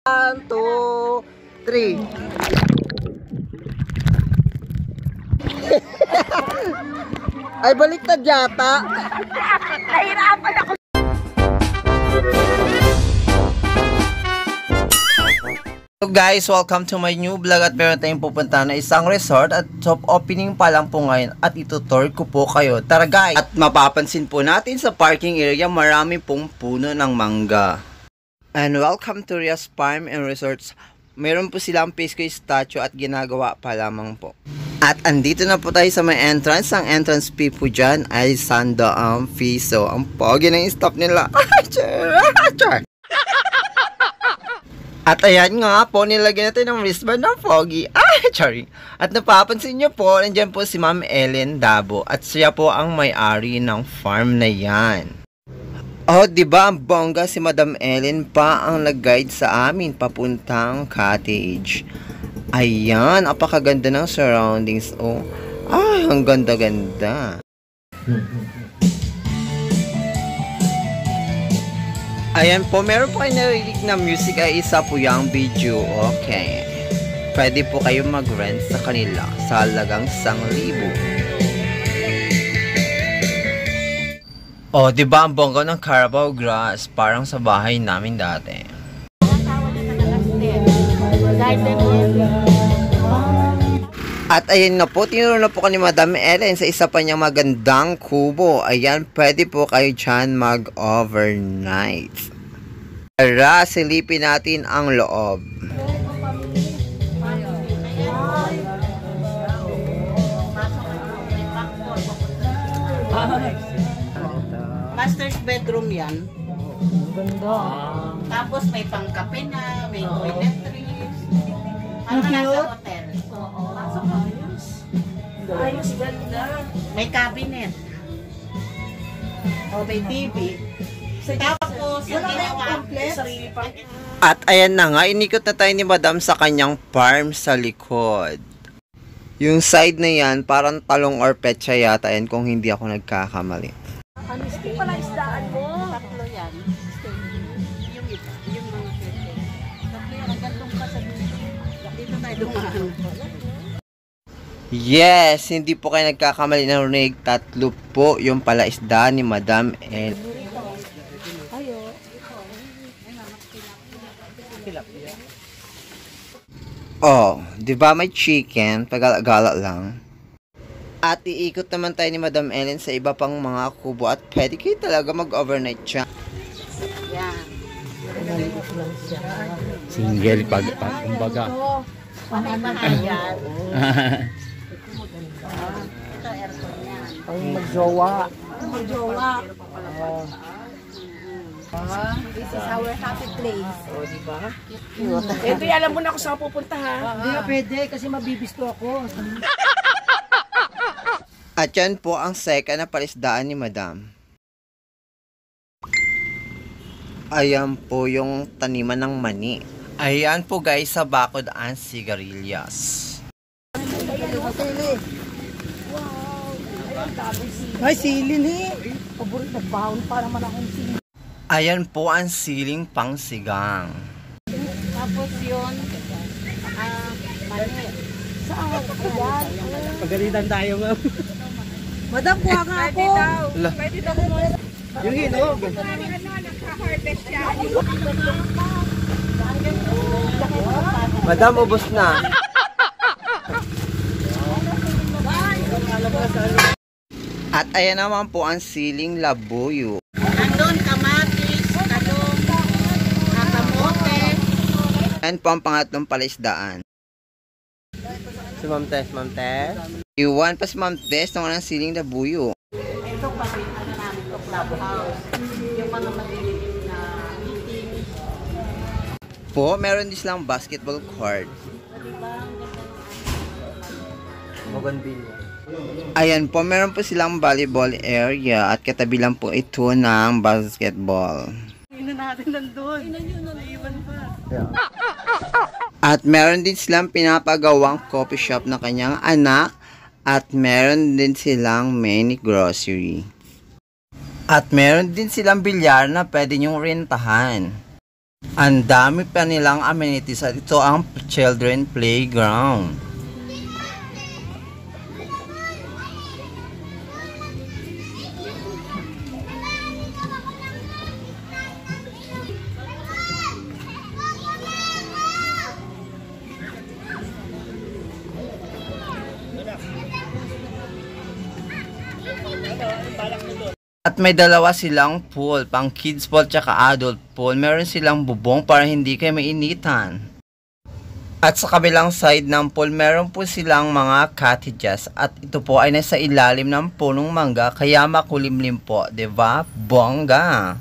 1, 2, 3. Ay, baliktad yata. Nahirapan ako. So guys, welcome to my new vlog at meron tayong pupunta na isang resort at top opening pa lang po ngayon at itutour ko po kayo. Tara guys! At mapapansin po natin sa parking area marami pong puno ng mangga. And welcome to Rias Farm and Resorts. Meron po silang Pisco statue at ginagawa pa lamang po. At andito na po tayo sa may entrance. Ang entrance fee po dyan ay ₱100 fee. So ang pogi ng stop nila. At ayan nga po, nilagyan natin ng wristband ng Foggy. Ay, sorry. At napapansin nyo po, nandyan po si Ma'am Ellen Dabo. At siya po ang may-ari ng farm na yan. Oh, diba ang bongga si Madam Ellen pa ang nag-guide sa amin papuntang cottage. Ayan, apakaganda ng surroundings. Oh, ay, ang ganda-ganda. Ayan po, meron po kayo narinig na music ay isa po yung video. Okay. Pwede po kayo mag-rent sa kanila sa halagang 1,000. Oh, diba ang bongga ng Carabao Grass? Parang sa bahay namin dati. At ayan na po, tinuro na po ka ni Madam Ellen sa isa pa niyang magandang kubo. Ayan, pwede po kayo dyan mag-overnight. Tara, silipin natin ang loob. Master's bedroom yan. Ganda. Tapos may pangkape na, may toiletries. Ano na sa hotel? Oo. Pasok ayos. Ayos, ganda. May cabinet. O may TV. Tapos yung ginawa, sarili pa. At ayan na nga, inikot na tayo ni Madam sa kanyang farm sa likod. Yung side na yan, parang talong or petsa yata yan kung hindi ako nagkakamali. Ano pala isdaan mo? Tatlo yan. Yung iba, yung mga pwede. Tatlo yan, hanggang doon ka sa dito. Dito tayo dumaan. Yes, hindi po kayo nagkakamali na rinig. Tatlo po yung palaisdaan ni Madam Ellen. Oh, di ba may chicken? Pagala-gala lang. At iikot naman tayo ni Madam Ellen sa iba pang mga kubo at pwede kayo talaga mag-overnight siya. Yan. Single kumbaga. Pamamahayan. Ito aircon yan. Ang magjowa. Magjowa. This is our happy place. Oh, di ba? Ito, alam mo na kung saan pupunta ha. Hindi na pwede kasi mabibisto ako. At yan po ang second na palisdaan ni Madam. Ayan po yung taniman ng mani. Ayan po guys sa bakod ang sigarilyas. Ay, sili ni. Paborito, nagbahon pa naman akong sili. Ayan po ang siling pangsigang. Tapos yun, mani. Saan? Ayan. Pagalitan tayo, ma'am. Madam, kuha nga ako. Pwede daw mo. Yung hinog. Madam, ubos na. At ayan naman po ang siling labuyo. Nandun, kamatis, talong, kamote. Ayan po ang pangatlong palisdaan. Si Ma'am Tess, Ma'am Tess. Iwan pa si Ma'am Tess ng ang siling labuyo. Ito pa rin, ano namin to, clubhouse. Yung mga maliliit na meeting. Po, meron din silang basketball court. Ayan po, meron po silang volleyball area at katabi lang po ito ng basketball. Ina natin nandun. Naiwan pa. At meron din silang pinapagawang coffee shop na kanyang anak at meron din silang mini grocery. At meron din silang bilyar na pwede nyong rentahan. Ang dami pa nilang amenities at ito ang children playground. At may dalawa silang pool, pang kids pool tsaka adult pool. Meron silang bubong para hindi kayo mainitan. At sa kabilang side ng pool, meron po silang mga cottages. At ito po ay nasa ilalim ng punong mangga, kaya makulimlim po, 'di ba? Bongga!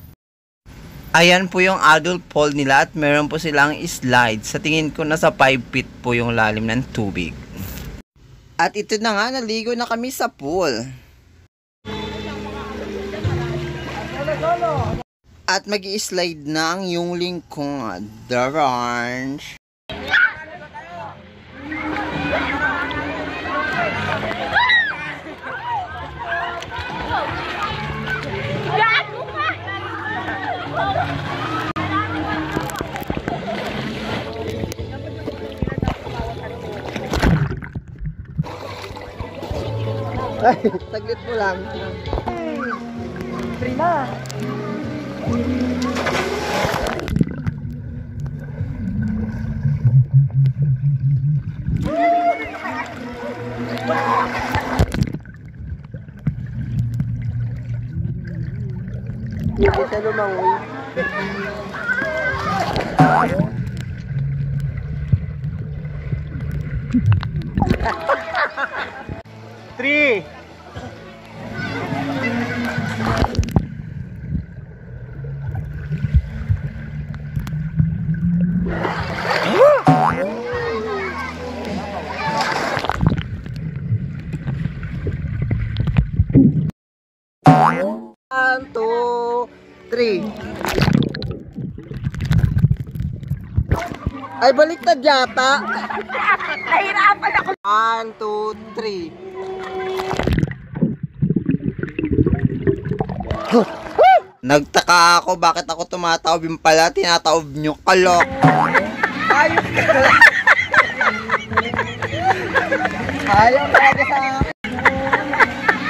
Ayan po yung adult pool nila at meron po silang slide. Sa tingin ko nasa 5 feet po yung lalim ng tubig. At ito na nga, naligo na kami sa pool. At mag-i-slide na ang yung lingkong The Ranch. Ay, taglit mo lang. Free na. Hindi siya lumangoy. Three. One, two, three. Ay, baliktad yata. Nahirapan ako. 1, 2, 3. Nagtaka ako bakit ako tumataob, yung pala tinataob nyo, kalok. Ayos ka. Ayaw talaga sa akin.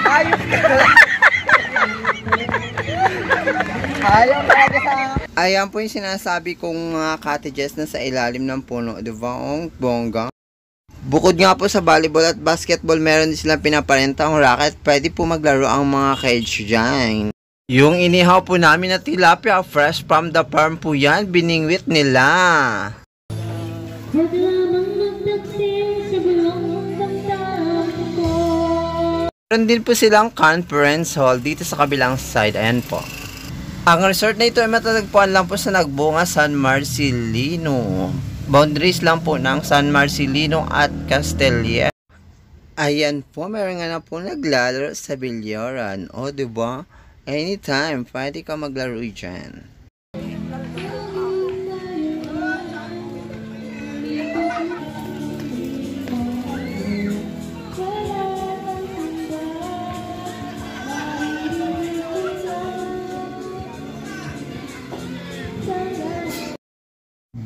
Ayos ka. Ayaw talaga sa akin. Ayan po yung sinasabi kong mga cottages na sa ilalim ng puno, diba? Ang bongga. Bukod nga po sa volleyball at basketball, meron din silang pinaparentang racket. Pwede po maglaro ang mga cage dyan. Yung inihaw po namin na tilapia, fresh from the farm po yan, biningwit nila. Meron din po silang conference hall dito sa kabilang side. Ayan po. Ang resort na ito ay matatagpuan lang po sa Nagbunga, San Marcelino. Boundaries lang po ng San Marcelino at Castellier. Ayan po, meron nga na po naglalaro sa bilyaran. O, diba? Anytime, pwede ka maglaro dyan.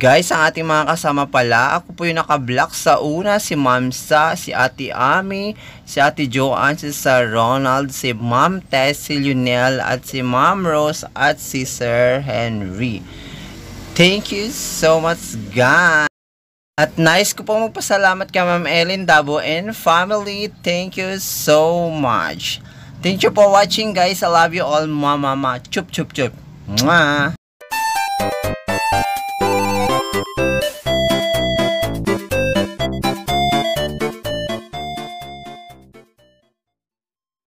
Guys, ang ating mga kasama pala, ako po yung naka-block sa una, si Ma'am Sa, si Ate Ami, si Ate Joanne, si Sir Ronald, si Ma'am Tess, si Lionel, at si Ma'am Rose, at si Sir Henry. Thank you so much, guys! At nice ko po magpasalamat kay Ma'am Ellen Dabo and family. Thank you so much. Thank you for watching, guys. I love you all, mama. Chup, chup, chup. Mwah!